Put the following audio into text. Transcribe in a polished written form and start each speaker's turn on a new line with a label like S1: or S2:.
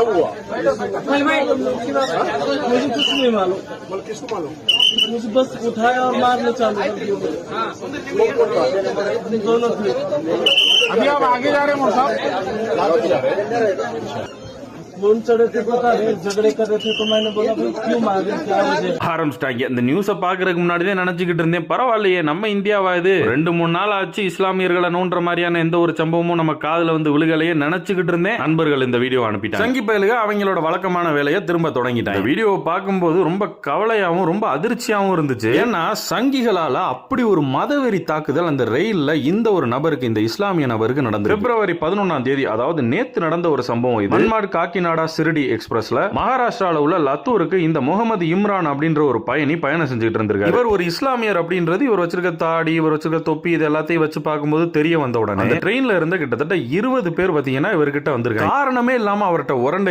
S1: हुआ
S2: मुझे कुछ नहीं मालूम।
S1: मतलब किसको मालूम?
S2: मुझे बस उठाया और मारने चालू कर दिया। दोनों थे।
S3: अभी आप आगे जा रहे हैं साहब?
S2: फोन चढ़े थे, पता नहीं झगड़े कर रहे थे, तो मैंने बोला भाई क्यों मारे, क्या वजह?
S4: ஆரம்பிச்சிட்டாங்க. இந்த நியூஸை பாக்குறதுக்கு முன்னாடியே நினைச்சுக்கிட்டு இருந்தேன், பரவாயில்லையே நம்ம இந்தியாவா இது, 2-3 நாள் ஆச்சு இஸ்லாமியர்களை நோன்ற மாதிரியான எந்த ஒரு சம்பவமும் நம்ம காதுல வந்து விழுகலையே நினைச்சுக்கிட்டு இருந்தேன். நண்பர்கள் இந்த வீடியோ அனுப்பிட்டாங்க. சங்கி பயலுக அவங்களோட வழக்கமான வேலையை திரும்ப தொடங்கிட்டாங்க. வீடியோவை பார்க்கும்போது ரொம்ப கவலையாவும் ரொம்ப அதிர்ச்சியாவும் இருந்துச்சு. ஏன்னா சங்கிகளால அப்படி ஒரு மதவெறி தாக்குதல் அந்த ரயில்ல இந்த ஒரு நபருக்கு, இந்த இஸ்லாமிய நபருக்கு நடந்தது. பிப்ரவரி 11ஆம் தேதி, அதாவது நேத்து நடந்த ஒரு சம்பவம் இது. மன்மாட் காக்கிநாடா சிறுடி எக்ஸ்பிரஸ்ல மகாராஷ்டிரால உள்ள லத்தூருக்கு இந்த முகமது இம்ரான் அப்படின்ற ஒரு பயணி பயணம் செஞ்சுட்டு இருந்திருக்காரு. இவர் ஒரு இஸ்லாமியர் அப்படின்றது இவர் வச்சிருக்க தாடி, இவர் வச்சிருக்க தொப்பி, இது எல்லாத்தையும் வச்சு பார்க்கும்போது தெரிய வந்த உடனே ட்ரெயின்ல இருந்த கிட்டத்தட்ட 20 பேர் பாத்தீங்கன்னா இவர்கிட்ட வந்திருக்காங்க. காரணமே இல்லாம அவர்கிட்ட உரண்டை